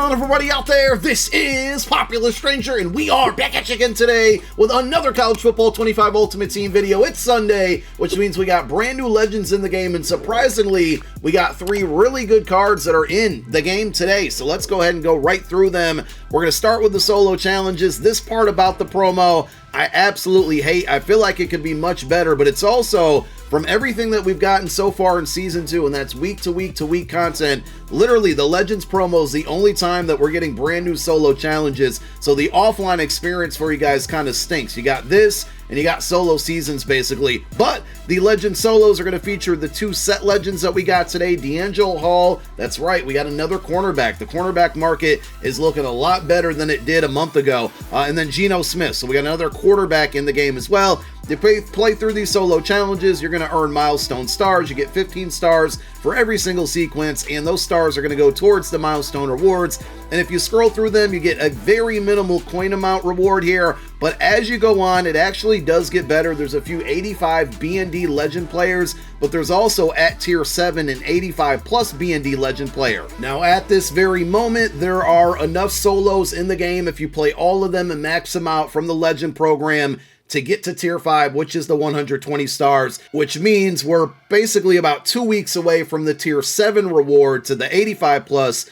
on, everybody out there? This is Popular Stranger, and we are back at you again today with another College Football 25 Ultimate Team video. It's Sunday, which means we got brand new legends in the game, and surprisingly, we got 3 really good cards that are in the game today. So let's go ahead and go right through them. We're going to start with the solo challenges. This part about the promo, I absolutely hate. I feel like it could be much better, but it's also from everything that we've gotten so far in Season 2, and that's week to week to week content. Literally, the Legends promo is the only time that we're getting brand new solo challenges, so the offline experience for you guys kind of stinks. You got this, and you got solo seasons, basically. But the Legend solos are going to feature the 2 set Legends that we got today. D'Angelo Hall, that's right, we got another cornerback. The cornerback market is looking a lot better than it did a month ago. And then Geno Smith, so we got another quarterback in the game as well. You play through these solo challenges, you're going to earn milestone stars. You get 15 stars for every single sequence, and those stars are going to go towards the milestone rewards. And if you scroll through them, you get a very minimal coin amount reward here, but as you go on, it actually does get better. There's a few 85 B&D Legend players, but there's also at tier 7 an 85 plus B&D Legend player. Now at this very moment, there are enough solos in the game if you play all of them and max them out from the Legend program to get to tier 5, which is the 120 stars, which means we're basically about 2 weeks away from the tier 7 reward to the 85 plus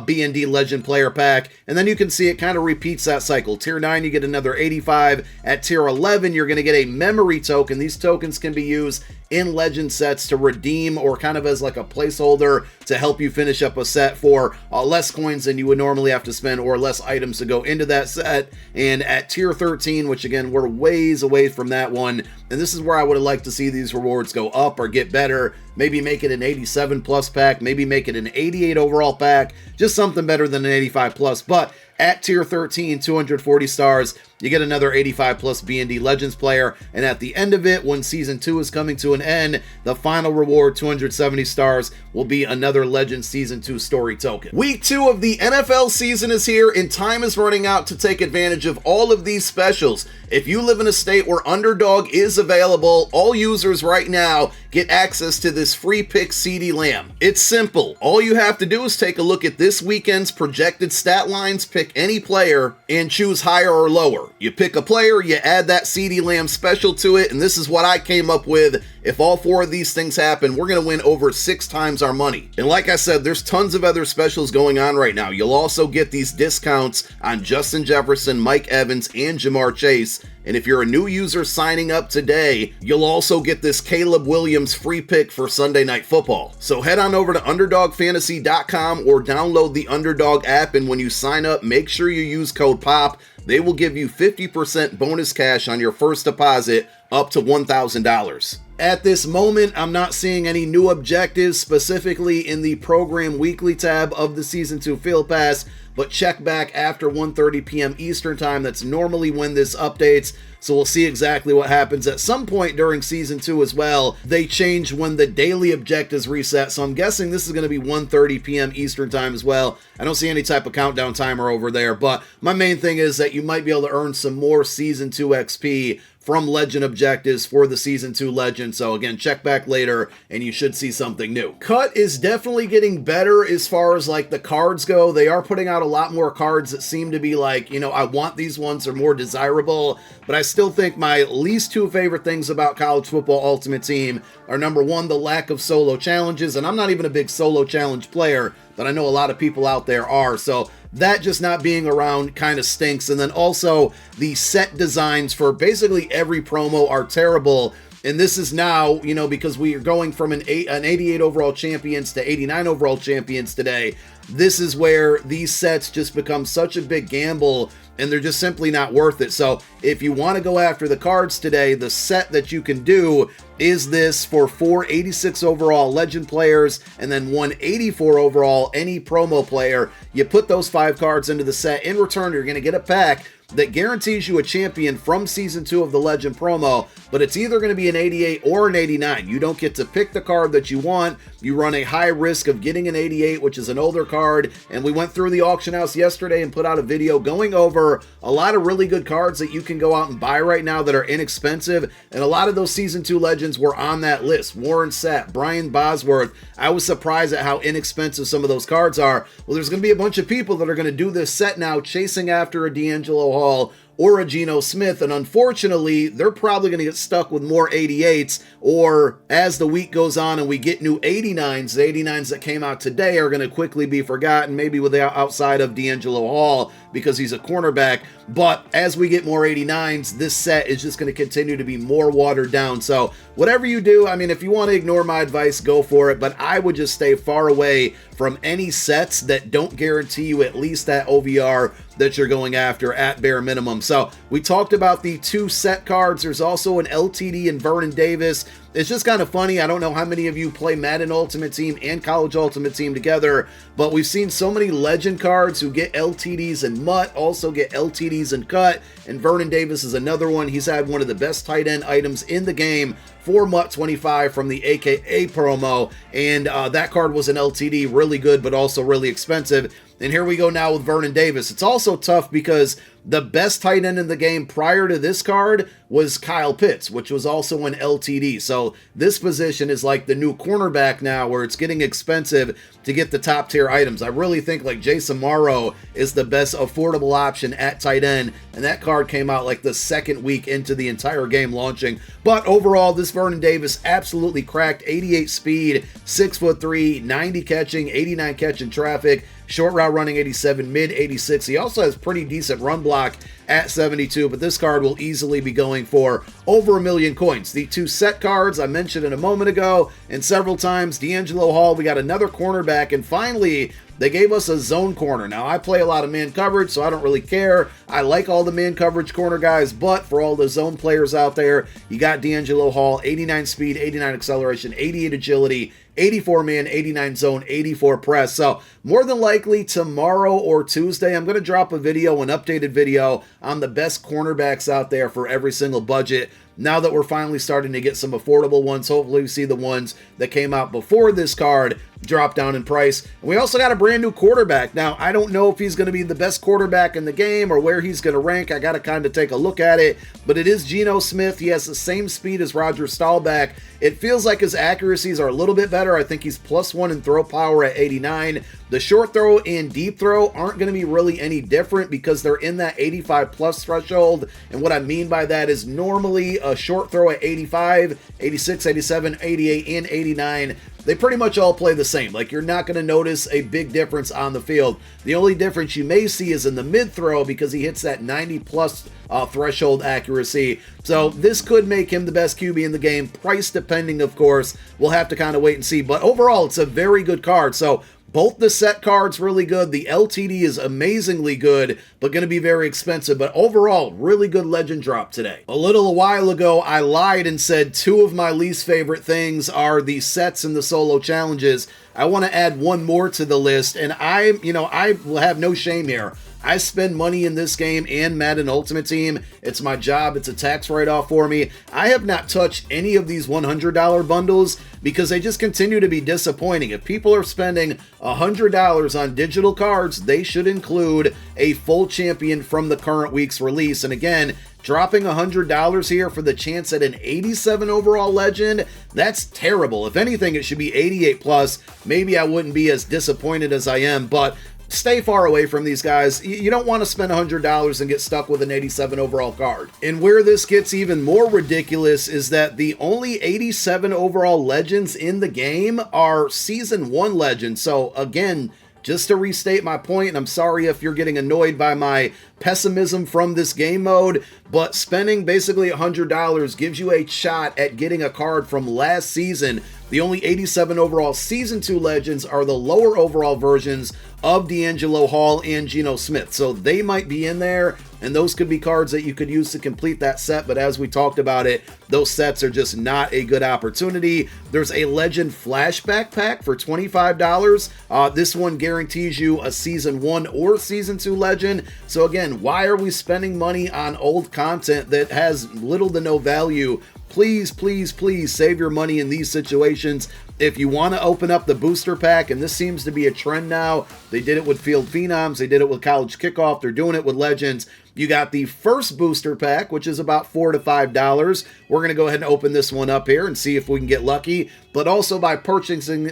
B&D Legend player pack, and then you can see it kind of repeats that cycle. Tier 9, you get another 85. At tier 11, you're going to get a memory token. These tokens can be used in Legend sets to redeem or kind of as like a placeholder to help you finish up a set for less coins than you would normally have to spend, or less items to go into that set. And at tier 13, which again, we're ways away from that one, and this is where I would have liked to see these rewards go up or get better. Maybe make it an 87 plus pack, maybe make it an 88 overall pack, just something better than an 85 plus. But at tier 13, 240 stars, you get another 85 plus B&D Legends player, and at the end of it, when Season 2 is coming to an end, the final reward, 270 stars, will be another Legends Season 2 story token. Week 2 of the NFL season is here, and time is running out to take advantage of all of these specials. If you live in a state where Underdog is available, all users right now get access to this free pick CeeDee Lamb. It's simple. All you have to do is take a look at this weekend's projected stat lines, pick any player, and choose higher or lower. You pick a player, you add that CeeDee Lamb special to it, and this is what I came up with. If all 4 of these things happen, we're going to win over 6 times our money. And like I said, there's tons of other specials going on right now. You'll also get these discounts on Justin Jefferson, Mike Evans, and Jamar Chase. And if you're a new user signing up today, you'll also get this Caleb Williams free pick for Sunday Night Football. So head on over to UnderdogFantasy.com or download the Underdog app, and when you sign up, make sure you use code POP. They will give you 50% bonus cash on your first deposit up to $1,000. At this moment, I'm not seeing any new objectives specifically in the Program Weekly tab of the Season 2 Field Pass, but check back after 1:30 p.m. Eastern Time. That's normally when this updates, so we'll see exactly what happens. At some point during Season 2 as well, they change when the daily objectives reset, so I'm guessing this is going to be 1:30 p.m. Eastern Time as well. I don't see any type of countdown timer over there, but my main thing is that you might be able to earn some more Season 2 XP from Legend objectives for the Season 2 Legend. So again, check back later and you should see something new. Cut is definitely getting better as far as like the cards go. They are putting out a lot more cards that seem to be like, you know, I want these ones, are more desirable, but I still think my least 2 favorite things about College Football Ultimate Team are, number 1, the lack of solo challenges, and I'm not even a big solo challenge player, but I know a lot of people out there are, so that just not being around kind of stinks. And then also the set designs for basically every promo are terrible. And this is now, you know, because we are going from an 88 overall champions to 89 overall champions today, this is where these sets just become such a big gamble, and they're just simply not worth it. So if you want to go after the cards today, the set that you can do is this for 486 overall Legend players and then 184 overall any promo player. You put those 5 cards into the set. In return, you're going to get a pack that guarantees you a champion from Season 2 of the Legend promo, but it's either going to be an 88 or an 89. You don't get to pick the card that you want. You run a high risk of getting an 88, which is an older card card, and we went through the auction house yesterday and put out a video going over a lot of really good cards that you can go out and buy right now that are inexpensive, and a lot of those Season 2 Legends were on that list. Warren Sapp, Brian Bosworth. I was surprised at how inexpensive some of those cards are. Well, there's going to be a bunch of people that are going to do this set now, chasing after a D'Angelo Hall or a Geno Smith, and unfortunately, they're probably going to get stuck with more 88s, or as the week goes on and we get new 89s, the 89s that came out today are going to quickly be forgotten, maybe outside of D'Angelo Hall, because he's a cornerback. But as we get more 89s, this set is just going to continue to be more watered down. So whatever you do, I mean, if you want to ignore my advice, go for it, but I would just stay far away from any sets that don't guarantee you at least that OVR that you're going after at bare minimum. So we talked about the 2 set cards. There's also an LTD in Vernon Davis. It's just kind of funny. I don't know how many of you play Madden Ultimate Team and College Ultimate Team together, but we've seen so many legend cards who get LTDs and MUT, also get LTDs and cut, and Vernon Davis is another one. He's had one of the best tight end items in the game for MUT 25 from the AKA promo, and that card was an LTD, really good, but also really expensive. And here we go now with Vernon Davis. It's also tough because the best tight end in the game prior to this card was Kyle Pitts, which was also an LTD. So this position is like the new cornerback now, where it's getting expensive to get the top tier items. I really think like Jason Morrow is the best affordable option at tight end, and that card came out like the second week into the entire game launching. But overall, this Vernon Davis absolutely cracked. 88 speed, 6'3", 90 catching, 89 catching traffic, short route running 87, mid 86. He also has pretty decent run block at 72, but this card will easily be going for over 1 million coins. The 2 set cards I mentioned in a moment ago and several times, D'Angelo Hall, we got another cornerback, and finally they gave us a zone corner. Now, I play a lot of man coverage, so I don't really care. I like all the man coverage corner guys, but for all the zone players out there, you got D'Angelo Hall, 89 speed, 89 acceleration, 88 agility, 84 man, 89 zone, 84 press. So more than likely tomorrow or Tuesday, I'm going to drop a video, an updated video on the best cornerbacks out there for every single budget. Now that we're finally starting to get some affordable ones, hopefully we see the ones that came out before this card drop down in price. And we also got a brand new quarterback. Now, I don't know if he's going to be the best quarterback in the game or where he's going to rank. I got to kind of take a look at it, but it is Geno Smith. He has the same speed as Roger Staubach. It feels like his accuracies are a little bit better. I think he's +1 in throw power at 89. The short throw and deep throw aren't going to be really any different because they're in that 85 plus threshold. And what I mean by that is normally a short throw at 85, 86, 87, 88, and 89, they pretty much all play the same. Like, you're not going to notice a big difference on the field. The only difference you may see is in the mid throw because he hits that 90 plus threshold accuracy. So this could make him the best QB in the game. Price depending, of course. We'll have to kind of wait and see. But overall, it's a very good card. So both the set cards really good. The LTD is amazingly good, but going to be very expensive. But overall, really good legend drop today. A while ago, I lied and said 2 of my least favorite things are the sets and the solo challenges. I want to add one more to the list, and I will have no shame here. I spend money in this game and Madden Ultimate Team. It's my job. It's a tax write-off for me. I have not touched any of these $100 bundles because they just continue to be disappointing. If people are spending $100 on digital cards, they should include a full champion from the current week's release. And again, dropping $100 here for the chance at an 87 overall legend, that's terrible. If anything, it should be 88 plus. Maybe I wouldn't be as disappointed as I am, but stay far away from these guys. You don't want to spend $100 and get stuck with an 87 overall card. And where this gets even more ridiculous is that the only 87 overall legends in the game are Season 1 legends. So again, just to restate my point, and I'm sorry if you're getting annoyed by my pessimism from this game mode, but spending basically $100 gives you a shot at getting a card from last season. The only 87 overall Season 2 legends are the lower overall versions of D'Angelo Hall and Geno Smith. So they might be in there, and those could be cards that you could use to complete that set. But as we talked about it, those sets are just not a good opportunity. There's a Legend Flashback Pack for $25. This one guarantees you a Season 1 or Season 2 legend. So again, why are we spending money on old content that has little to no value? Please, please, please save your money in these situations. If you want to open up the booster pack, and this seems to be a trend now, they did it with Field Phenoms, they did it with College Kickoff, they're doing it with Legends. You got the first booster pack, which is about $4 to $5. We're going to go ahead and open this one up here and see if we can get lucky. But also by purchasing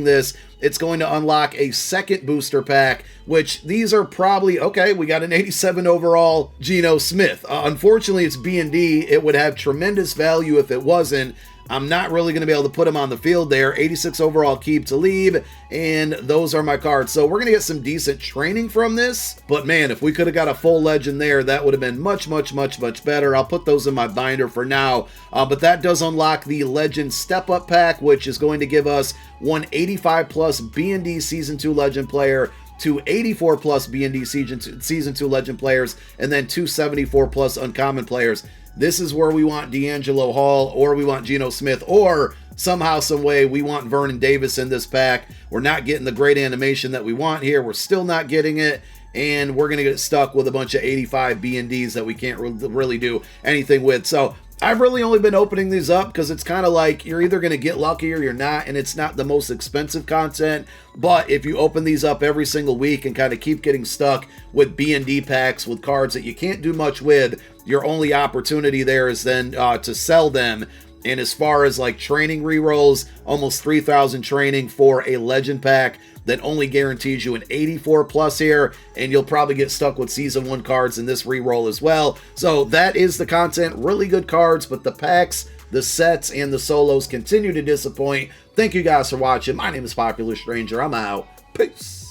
this, it's going to unlock a second booster pack, which these are probably, okay, we got an 87 overall Geno Smith. Unfortunately, it's B&D. It would have tremendous value if it wasn't. I'm not really going to be able to put him on the field there. 86 overall Keep Talib, and those are my cards. So we're going to get some decent training from this. But man, if we could have got a full legend there, that would have been much, much, much, much better. I'll put those in my binder for now. But that does unlock the Legend Step Up Pack, which is going to give us 185 plus B&D Season 2 Legend player, 284 plus B&D Season 2 Legend players, and then 274 plus Uncommon players. This is where we want D'Angelo Hall, or we want Geno Smith, or somehow, some way, we want Vernon Davis in this pack. We're not getting the great animation that we want here. We're still not getting it, and we're going to get stuck with a bunch of 85 B&Ds that we can't really do anything with. So I've really only been opening these up because it's kind of like you're either going to get lucky or you're not, and it's not the most expensive content. But if you open these up every single week and kind of keep getting stuck with B&D packs with cards that you can't do much with, your only opportunity there is then to sell them. And as far as like training rerolls, almost 3,000 training for a legend pack that only guarantees you an 84 plus here, and you'll probably get stuck with Season 1 cards in this reroll as well. So that is the content. Really good cards, but the packs, the sets, and the solos continue to disappoint. Thank you guys for watching. My name is Popular Stranger. I'm out. Peace.